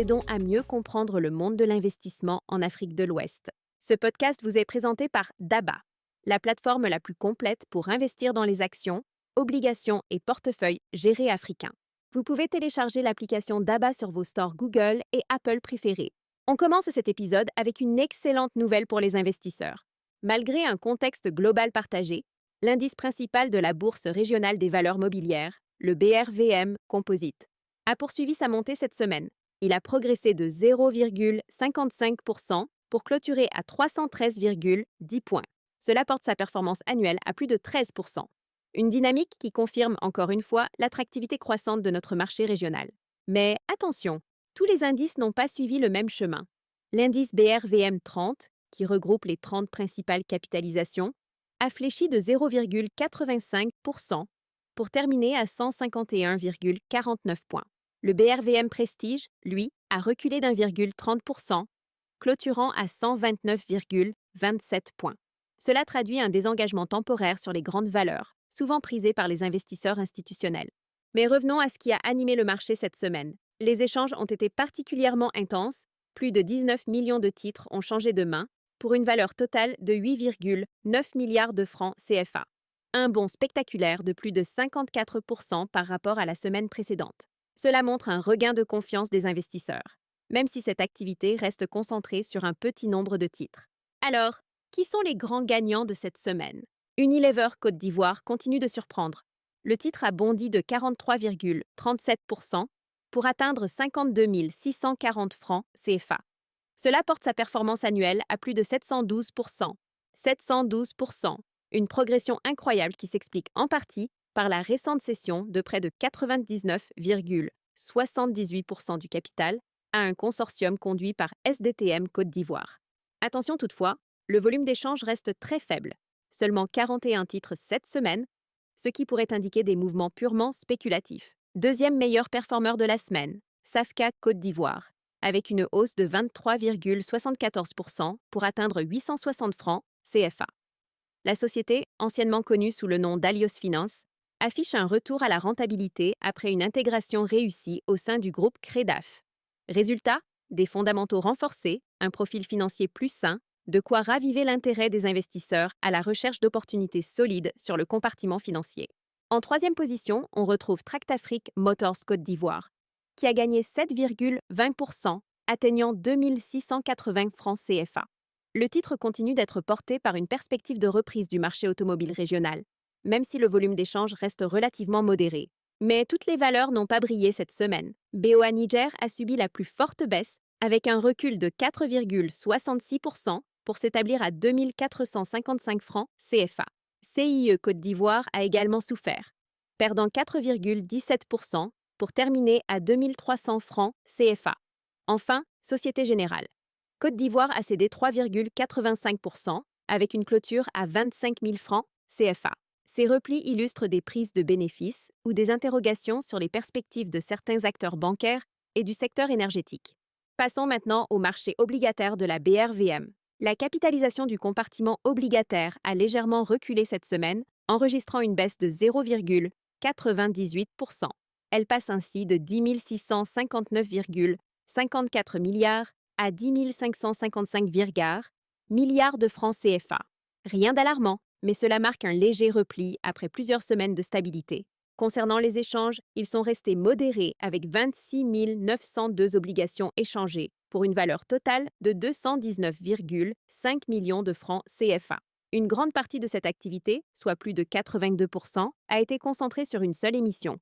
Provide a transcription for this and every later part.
aidons à mieux comprendre le monde de l'investissement en Afrique de l'Ouest. Ce podcast vous est présenté par DABA, la plateforme la plus complète pour investir dans les actions, obligations et portefeuilles gérés africains. Vous pouvez télécharger l'application DABA sur vos stores Google et Apple préférés. On commence cet épisode avec une excellente nouvelle pour les investisseurs. Malgré un contexte global partagé, l'indice principal de la Bourse régionale des valeurs mobilières, le BRVM Composite, a poursuivi sa montée cette semaine. Il a progressé de 0,55% pour clôturer à 313,10 points. Cela porte sa performance annuelle à plus de 13%. Une dynamique qui confirme encore une fois l'attractivité croissante de notre marché régional. Mais attention, tous les indices n'ont pas suivi le même chemin. L'indice BRVM 30, qui regroupe les 30 principales capitalisations, a fléchi de 0,85% pour terminer à 151,49 points. Le BRVM Prestige, lui, a reculé d'1,30%, clôturant à 129,27 points. Cela traduit un désengagement temporaire sur les grandes valeurs, souvent prisées par les investisseurs institutionnels. Mais revenons à ce qui a animé le marché cette semaine. Les échanges ont été particulièrement intenses. Plus de 19 millions de titres ont changé de main, pour une valeur totale de 8,9 milliards de francs CFA. Un bond spectaculaire de plus de 54% par rapport à la semaine précédente. Cela montre un regain de confiance des investisseurs, même si cette activité reste concentrée sur un petit nombre de titres. Alors, qui sont les grands gagnants de cette semaine? Unilever Côte d'Ivoire continue de surprendre. Le titre a bondi de 43,37% pour atteindre 52 640 francs CFA. Cela porte sa performance annuelle à plus de 712%. 712%, une progression incroyable qui s'explique en partie par la récente cession de près de 99,78% du capital à un consortium conduit par SDTM Côte d'Ivoire. Attention toutefois, le volume d'échange reste très faible, seulement 41 titres cette semaine, ce qui pourrait indiquer des mouvements purement spéculatifs. Deuxième meilleur performeur de la semaine, Safka Côte d'Ivoire, avec une hausse de 23,74% pour atteindre 860 francs CFA. La société, anciennement connue sous le nom d'Alios Finance, affiche un retour à la rentabilité après une intégration réussie au sein du groupe Credaf. Résultat, des fondamentaux renforcés, un profil financier plus sain, de quoi raviver l'intérêt des investisseurs à la recherche d'opportunités solides sur le compartiment financier. En troisième position, on retrouve Tractafrique Motors Côte d'Ivoire, qui a gagné 7,20%, atteignant 2680 francs CFA. Le titre continue d'être porté par une perspective de reprise du marché automobile régional, même si le volume d'échange reste relativement modéré. Mais toutes les valeurs n'ont pas brillé cette semaine. BOA Niger a subi la plus forte baisse, avec un recul de 4,66% pour s'établir à 2455 francs CFA. CIE Côte d'Ivoire a également souffert, perdant 4,17% pour terminer à 2300 francs CFA. Enfin, Société Générale. Côte d'Ivoire a cédé 3,85% avec une clôture à 25 000 francs CFA. Ces replis illustrent des prises de bénéfices ou des interrogations sur les perspectives de certains acteurs bancaires et du secteur énergétique. Passons maintenant au marché obligataire de la BRVM. La capitalisation du compartiment obligataire a légèrement reculé cette semaine, enregistrant une baisse de 0,98%. Elle passe ainsi de 10 659,54 milliards à 10 555 milliards de francs CFA. Rien d'alarmant, mais cela marque un léger repli après plusieurs semaines de stabilité. Concernant les échanges, ils sont restés modérés avec 26 902 obligations échangées pour une valeur totale de 219,5 millions de francs CFA. Une grande partie de cette activité, soit plus de 82%, a été concentrée sur une seule émission.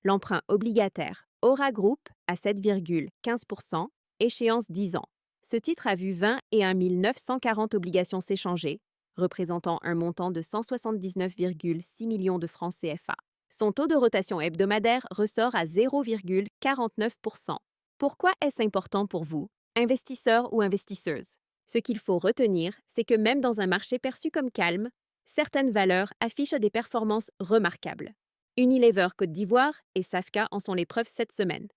L'emprunt obligataire Aura Group à 7,15%, échéance 10 ans. Ce titre a vu 21 940 obligations s'échanger, représentant un montant de 179,6 millions de francs CFA. Son taux de rotation hebdomadaire ressort à 0,49%. Pourquoi est-ce important pour vous, investisseurs ou investisseuses? Ce qu'il faut retenir, c'est que même dans un marché perçu comme calme, certaines valeurs affichent des performances remarquables. Unilever Côte d'Ivoire et Safka en sont les preuves cette semaine.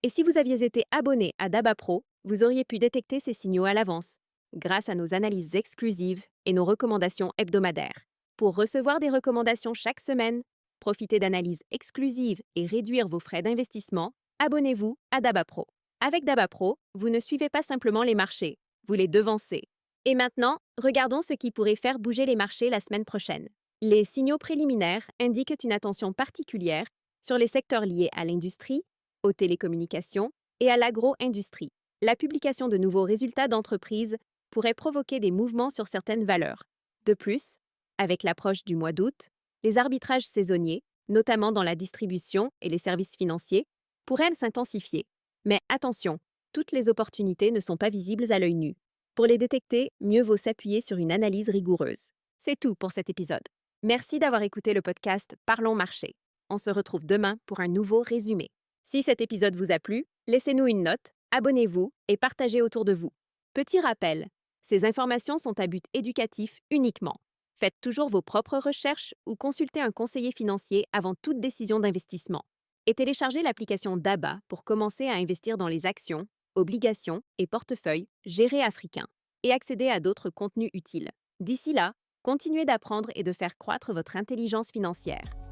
Et si vous aviez été abonné à DABA Pro, vous auriez pu détecter ces signaux à l'avance, grâce à nos analyses exclusives et nos recommandations hebdomadaires. Pour recevoir des recommandations chaque semaine, profiter d'analyses exclusives et réduire vos frais d'investissement, abonnez-vous à DABA Pro. Avec Daba Pro, vous ne suivez pas simplement les marchés, vous les devancez. Et maintenant, regardons ce qui pourrait faire bouger les marchés la semaine prochaine. Les signaux préliminaires indiquent une attention particulière sur les secteurs liés à l'industrie, aux télécommunications et à l'agro-industrie. La publication de nouveaux résultats d'entreprise pourrait provoquer des mouvements sur certaines valeurs. De plus, avec l'approche du mois d'août, les arbitrages saisonniers, notamment dans la distribution et les services financiers, pourraient s'intensifier. Mais attention, toutes les opportunités ne sont pas visibles à l'œil nu. Pour les détecter, mieux vaut s'appuyer sur une analyse rigoureuse. C'est tout pour cet épisode. Merci d'avoir écouté le podcast Parlons Marché. On se retrouve demain pour un nouveau résumé. Si cet épisode vous a plu, laissez-nous une note, abonnez-vous et partagez autour de vous. Petit rappel, ces informations sont à but éducatif uniquement. Faites toujours vos propres recherches ou consultez un conseiller financier avant toute décision d'investissement. Et téléchargez l'application DABA pour commencer à investir dans les actions, obligations et portefeuilles gérés africains et accéder à d'autres contenus utiles. D'ici là, continuez d'apprendre et de faire croître votre intelligence financière.